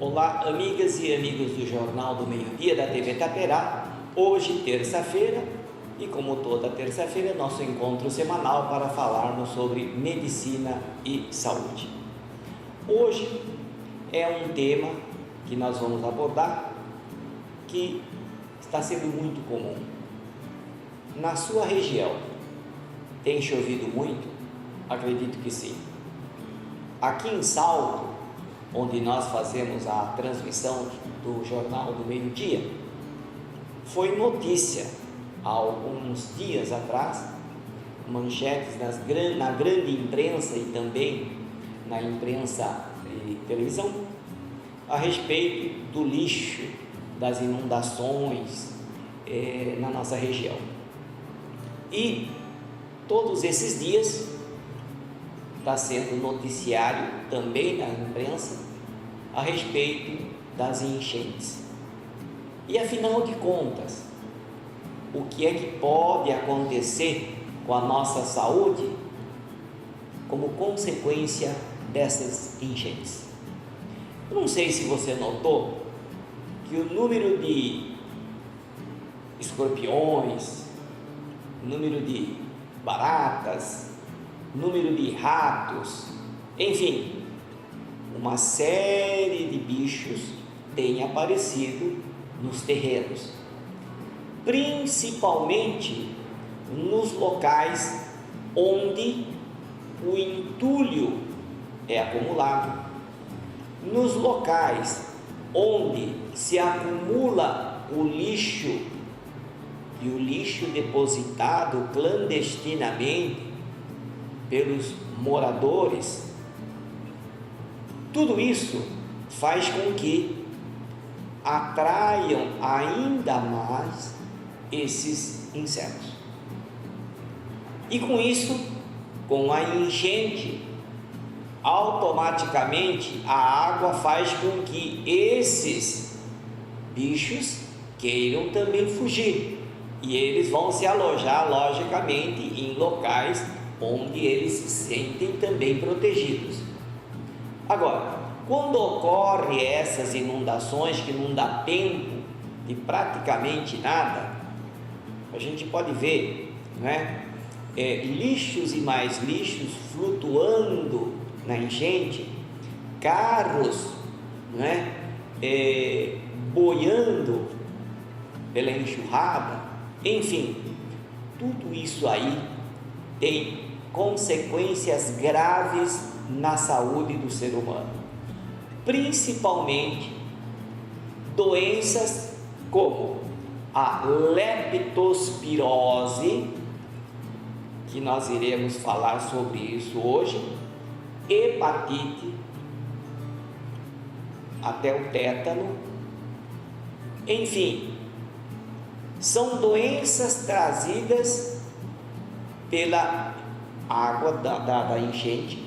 Olá, amigas e amigos do Jornal do Meio-Dia da TV Itaperá. Hoje, terça-feira, e como toda terça-feira, nosso encontro semanal para falarmos sobre medicina e saúde. Hoje é um tema que nós vamos abordar que está sendo muito comum. Na sua região, tem chovido muito? Acredito que sim. Aqui em Salto, onde nós fazemos a transmissão do Jornal do Meio-Dia, foi notícia há alguns dias atrás, manchetes na grande imprensa e também na imprensa de televisão, a respeito do lixo, das inundações na nossa região. E todos esses dias está sendo noticiário também na imprensa a respeito das enchentes. E afinal de contas, o que é que pode acontecer com a nossa saúde como consequência dessas enchentes? Eu não sei se você notou que o número de escorpiões, número de baratas, número de ratos, enfim, uma série de bichos tem aparecido nos terrenos, principalmente nos locais onde o entulho é acumulado, nos locais onde se acumula o lixo e o lixo depositado clandestinamente pelos moradores. Tudo isso faz com que atraiam ainda mais esses insetos. E com isso, com a enchente, automaticamente a água faz com que esses bichos queiram também fugir. E eles vão se alojar, logicamente, em locais onde eles se sentem também protegidos. Agora, quando ocorrem essas inundações que não dá tempo de praticamente nada, a gente pode ver, lixos e mais lixos flutuando na enchente, carros, boiando pela enxurrada, enfim, tudo isso aí tem consequências graves na saúde do ser humano, principalmente doenças como a leptospirose, que nós iremos falar sobre isso hoje, hepatite, até o tétano, enfim, são doenças trazidas pela água da enchente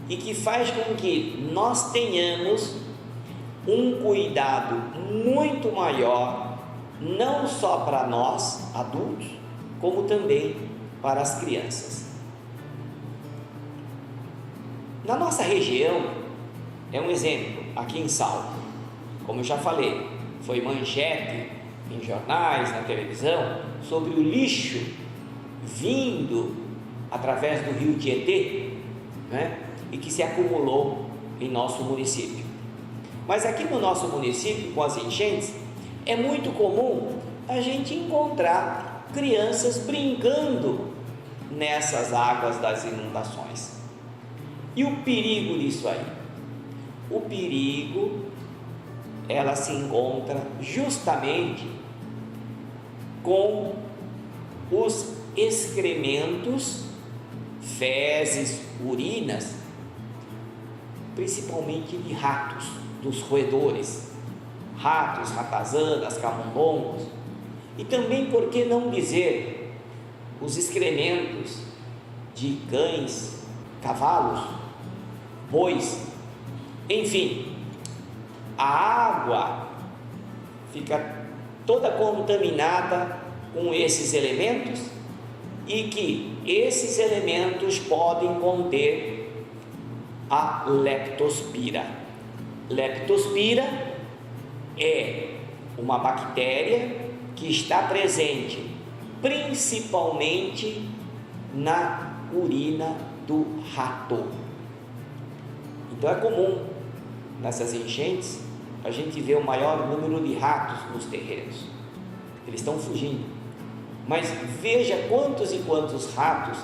e que faz com que nós tenhamos um cuidado muito maior, não só para nós adultos, como também para as crianças. Na nossa região, é um exemplo, aqui em Salto, como eu já falei, foi manchete em jornais, na televisão, sobre o lixo vindo através do rio Tietê, e que se acumulou em nosso município. Mas aqui no nosso município, com as enchentes, é muito comum a gente encontrar crianças brincando nessas águas das inundações. E o perigo disso aí? O perigo, ela se encontra justamente com os excrementos, fezes, urinas, principalmente de ratos, dos roedores, ratos, ratazanas, camundongos, e também, por que não dizer, os excrementos de cães, cavalos, bois, enfim, a água fica toda contaminada com esses elementos e que esses elementos podem conter a leptospira. Leptospira é uma bactéria que está presente principalmente na urina do rato. Então é comum nessas enchentes a gente ver o maior número de ratos nos terrenos. Eles estão fugindo. Mas veja quantos e quantos ratos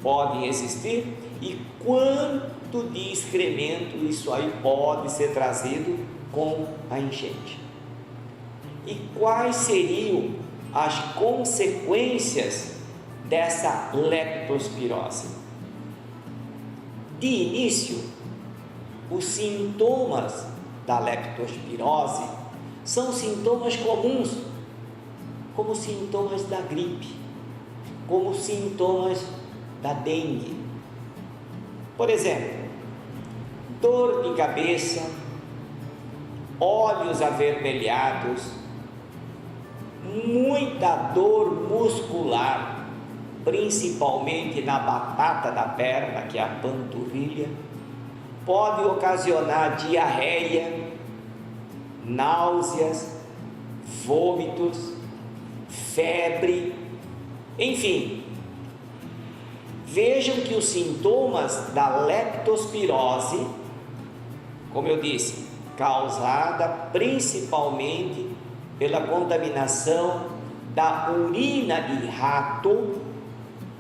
podem existir e quanto de excremento isso aí pode ser trazido com a enchente. E quais seriam as consequências dessa leptospirose? De início, os sintomas da leptospirose são sintomas comuns, como sintomas da gripe, como sintomas da dengue. Por exemplo, dor de cabeça, olhos avermelhados, muita dor muscular, principalmente na batata da perna, que é a panturrilha, pode ocasionar diarreia, náuseas, vômitos, febre, enfim. Vejam que os sintomas da leptospirose, como eu disse, causada principalmente pela contaminação da urina de rato,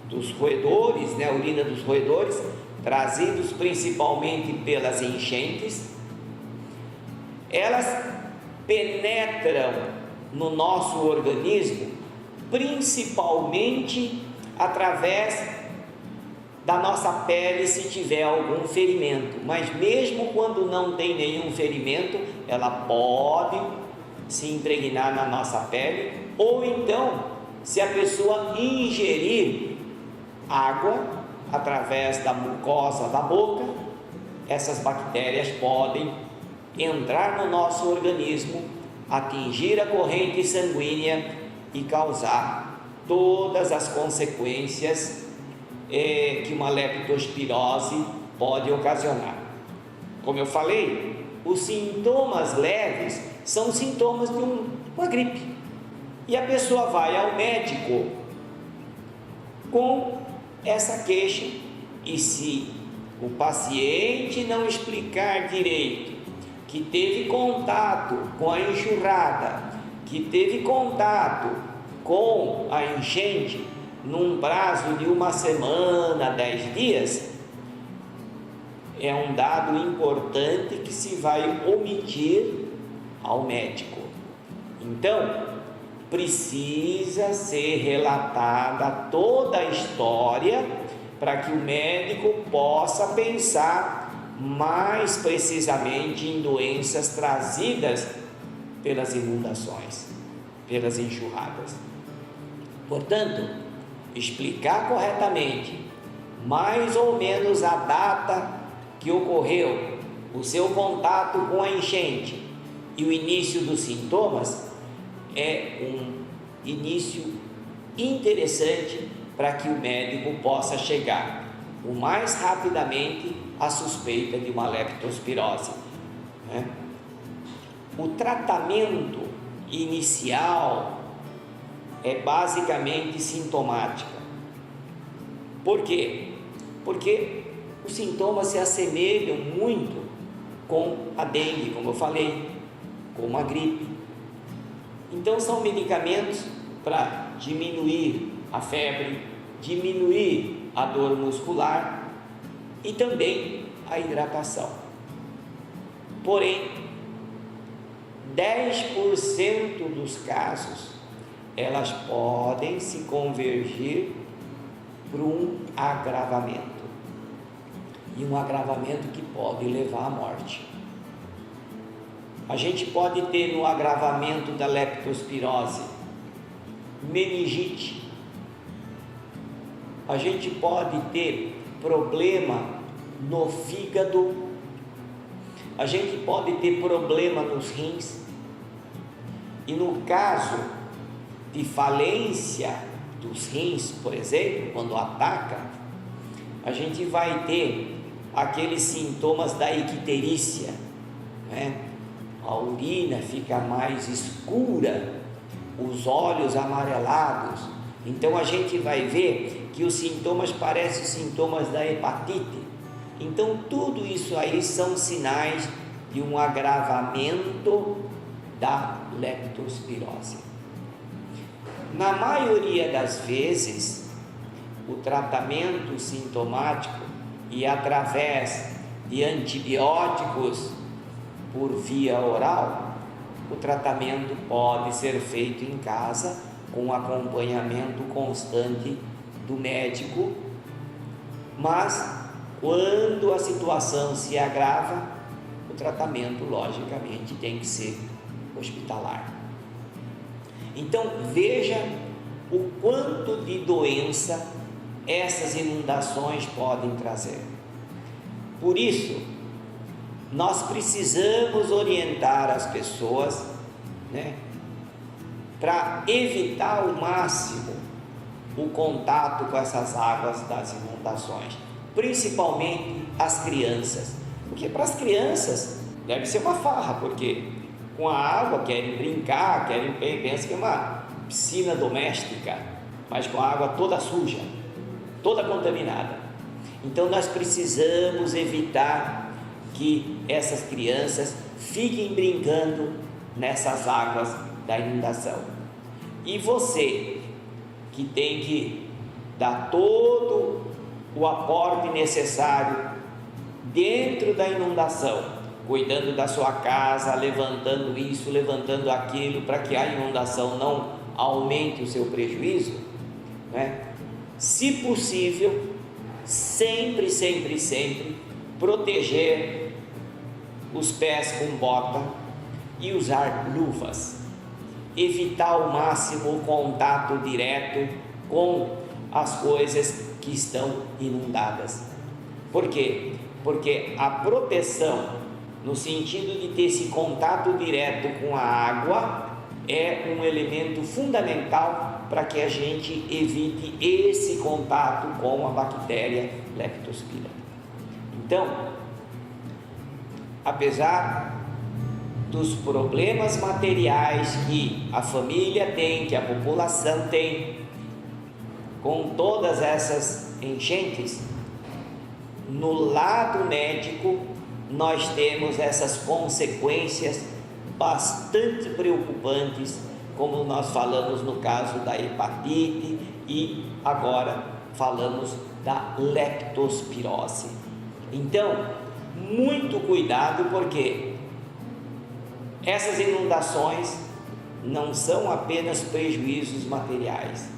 dos roedores, a urina dos roedores, trazidos principalmente pelas enchentes, elas penetram no nosso organismo principalmente através da nossa pele, se tiver algum ferimento. Mas mesmo quando não tem nenhum ferimento, ela pode se impregnar na nossa pele, ou então, se a pessoa ingerir água através da mucosa da boca, essas bactérias podem entrar no nosso organismo, atingir a corrente sanguínea e causar todas as consequências que uma leptospirose pode ocasionar. Como eu falei, os sintomas leves são sintomas de uma gripe, e a pessoa vai ao médico com essa queixa, e se o paciente não explicar direito que teve contato com a enxurrada, que teve contato com a enchente num prazo de 1 semana, 10 dias, é um dado importante que se vai omitir ao médico. Então, precisa ser relatada toda a história para que o médico possa pensar mais precisamente em doenças trazidas pelas inundações, pelas enxurradas. Portanto, explicar corretamente mais ou menos a data que ocorreu o seu contato com a enchente e o início dos sintomas é um início interessante para que o médico possa chegar o mais rapidamente à suspeita de uma leptospirose, O tratamento inicial é basicamente sintomática. Por quê? Porque os sintomas se assemelham muito com a dengue, como eu falei, com a gripe. Então são medicamentos para diminuir a febre, diminuir a dor muscular e também a hidratação. Porém, 10% dos casos elas podem se convergir para um agravamento, e um agravamento que pode levar à morte. A gente pode ter no agravamento da leptospirose meningite, a gente pode ter problema no fígado, a gente pode ter problema nos rins, e no caso de falência dos rins, por exemplo, quando ataca, a gente vai ter aqueles sintomas da icterícia, né? A urina fica mais escura, os olhos amarelados. Então a gente vai ver que os sintomas parecem sintomas da hepatite. Então tudo isso aí são sinais de um agravamento da leptospirose. Na maioria das vezes, o tratamento sintomático e através de antibióticos por via oral, o tratamento pode ser feito em casa com acompanhamento constante do médico, mas quando a situação se agrava, o tratamento logicamente tem que ser hospitalar. Então veja o quanto de doença essas inundações podem trazer. Por isso, nós precisamos orientar as pessoas, né, para evitar ao máximo o contato com essas águas das inundações, principalmente as crianças, porque para as crianças deve ser uma farra, porque com a água querem brincar, pensam que é uma piscina doméstica, mas com a água toda suja, toda contaminada. Então nós precisamos evitar que essas crianças fiquem brincando nessas águas da inundação. E você que tem que dar todo o aporte necessário dentro da inundação, cuidando da sua casa, levantando isso, levantando aquilo, para que a inundação não aumente o seu prejuízo, né? Se possível, sempre proteger os pés com bota e usar luvas, evitar ao máximo o contato direto com as coisas que estão inundadas. Por quê? Porque a proteção, no sentido de ter esse contato direto com a água, é um elemento fundamental para que a gente evite esse contato com a bactéria Leptospira. Então, apesar dos problemas materiais que a família tem, que a população tem, com todas essas enchentes, no lado médico nós temos essas consequências bastante preocupantes, como nós falamos no caso da hepatite e agora falamos da leptospirose. Então, muito cuidado, porque essas inundações não são apenas prejuízos materiais,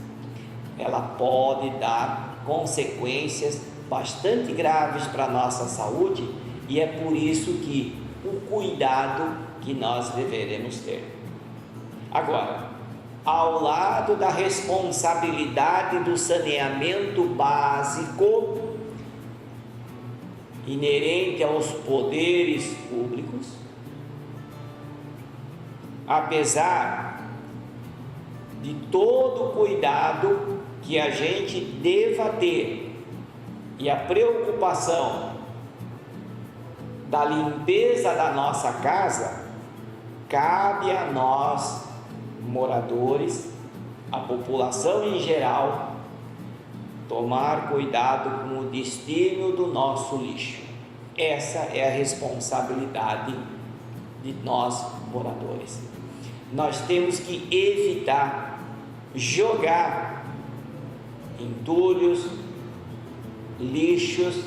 ela pode dar consequências bastante graves para a nossa saúde, e é por isso que o cuidado que nós deveremos ter. Agora, ao lado da responsabilidade do saneamento básico inerente aos poderes públicos, apesar de todo o cuidado que a gente deva ter e a preocupação da limpeza da nossa casa, cabe a nós, moradores, a população em geral, tomar cuidado com o destino do nosso lixo. Essa é a responsabilidade de nós, moradores. Nós temos que evitar jogar entulhos, lixos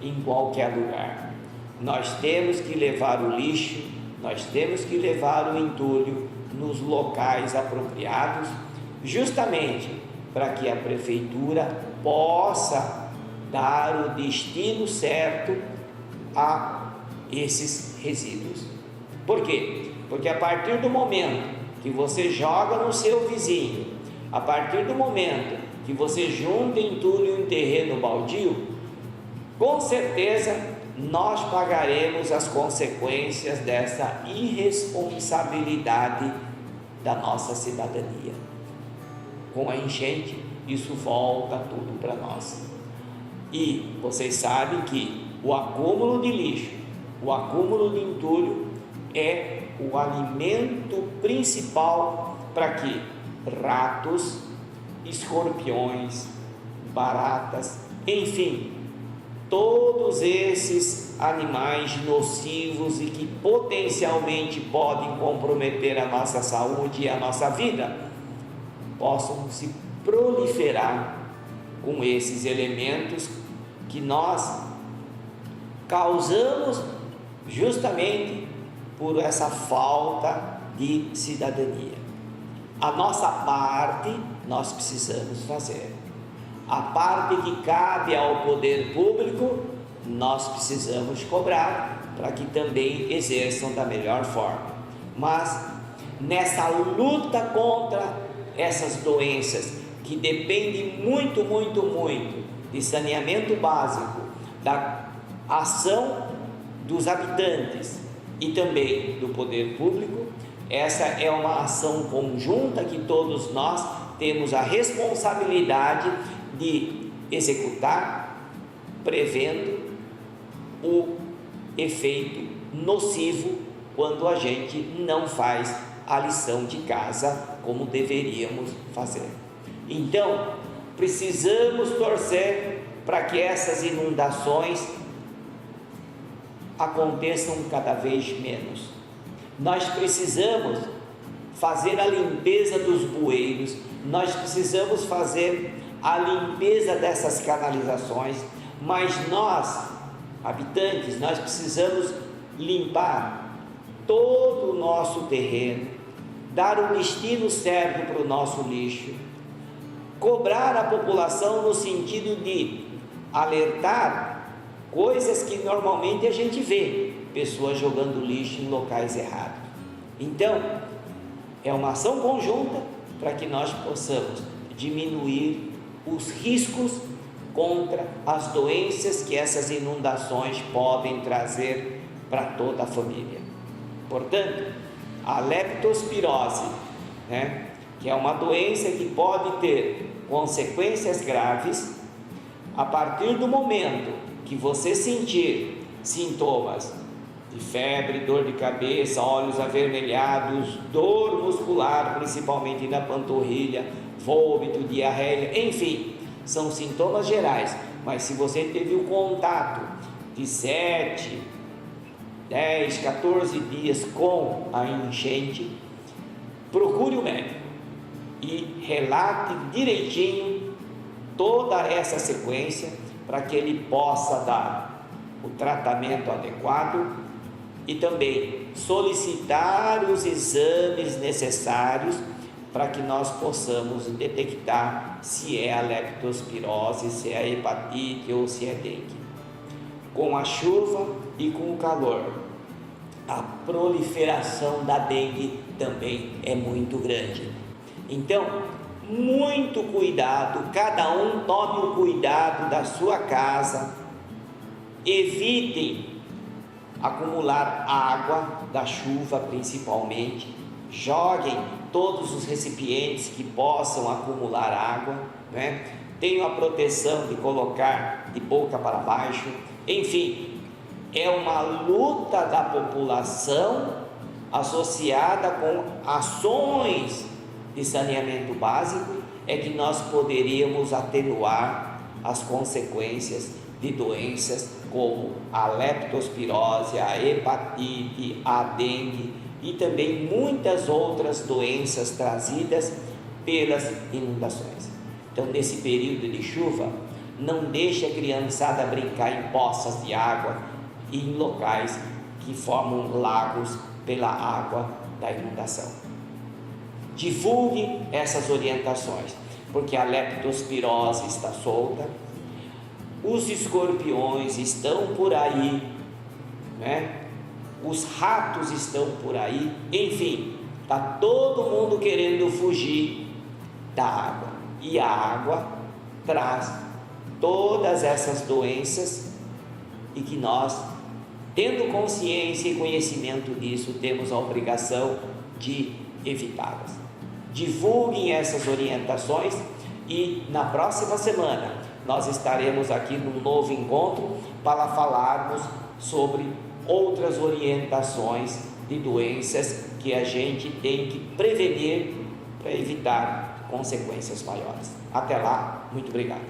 em qualquer lugar. Nós temos que levar o lixo, nós temos que levar o entulho nos locais apropriados, justamente para que a prefeitura possa dar o destino certo a esses resíduos. Por quê? Porque a partir do momento que você joga no seu vizinho, a partir do momento que você junta entulho em terreno baldio, com certeza nós pagaremos as consequências dessa irresponsabilidade da nossa cidadania. Com a enchente, isso volta tudo para nós. E vocês sabem que o acúmulo de lixo, O acúmulo de entulho é o alimento principal para que ratos, escorpiões, baratas, enfim, todos esses animais nocivos e que potencialmente podem comprometer a nossa saúde e a nossa vida, possam se proliferar com esses elementos que nós causamos justamente por essa falta de cidadania. A nossa parte nós precisamos fazer. A parte que cabe ao poder público, nós precisamos cobrar para que também exerçam da melhor forma. Mas nessa luta contra essas doenças que dependem muito de saneamento básico, da ação dos habitantes e também do poder público, essa é uma ação conjunta que todos nós temos a responsabilidade de executar, prevendo o efeito nocivo quando a gente não faz a lição de casa como deveríamos fazer. Então, precisamos torcer para que essas inundações aconteçam cada vez menos. Nós precisamos fazer a limpeza dos bueiros, nós precisamos fazer a limpeza dessas canalizações, mas nós, habitantes, nós precisamos limpar todo o nosso terreno, dar o destino certo para o nosso lixo, cobrar a população no sentido de alertar coisas que normalmente a gente vê, pessoas jogando lixo em locais errados. Então, é uma ação conjunta para que nós possamos diminuir os riscos contra as doenças que essas inundações podem trazer para toda a família. Portanto, a leptospirose, que é uma doença que pode ter consequências graves, a partir do momento que você sentir sintomas de febre, dor de cabeça, olhos avermelhados, dor muscular, principalmente na panturrilha, vômito, diarreia, enfim, são sintomas gerais, mas se você teve o contato de 7, 10, 14 dias com a enchente, procure o médico e relate direitinho toda essa sequência para que ele possa dar o tratamento adequado e também solicitar os exames necessários para que nós possamos detectar se é a leptospirose, se é a hepatite ou se é dengue. Com a chuva e com o calor, a proliferação da dengue também é muito grande. Então, muito cuidado, cada um tome o cuidado da sua casa, evitem acumular água da chuva principalmente, joguem todos os recipientes que possam acumular água, tenham a proteção de colocar de boca para baixo, enfim, é uma luta da população associada com ações de saneamento básico, é que nós poderíamos atenuar as consequências de doenças como a leptospirose, a hepatite, a dengue e também muitas outras doenças trazidas pelas inundações. Então, nesse período de chuva, não deixe a criançada brincar em poças de água e em locais que formam lagos pela água da inundação. Divulgue essas orientações, porque a leptospirose está solta, os escorpiões estão por aí, os ratos estão por aí, enfim, está todo mundo querendo fugir da água, e a água traz todas essas doenças e que nós, tendo consciência e conhecimento disso, temos a obrigação de evitá-las. Divulguem essas orientações e na próxima semana nós estaremos aqui num novo encontro para falarmos sobre outras orientações de doenças que a gente tem que prevenir para evitar consequências maiores. Até lá, muito obrigado.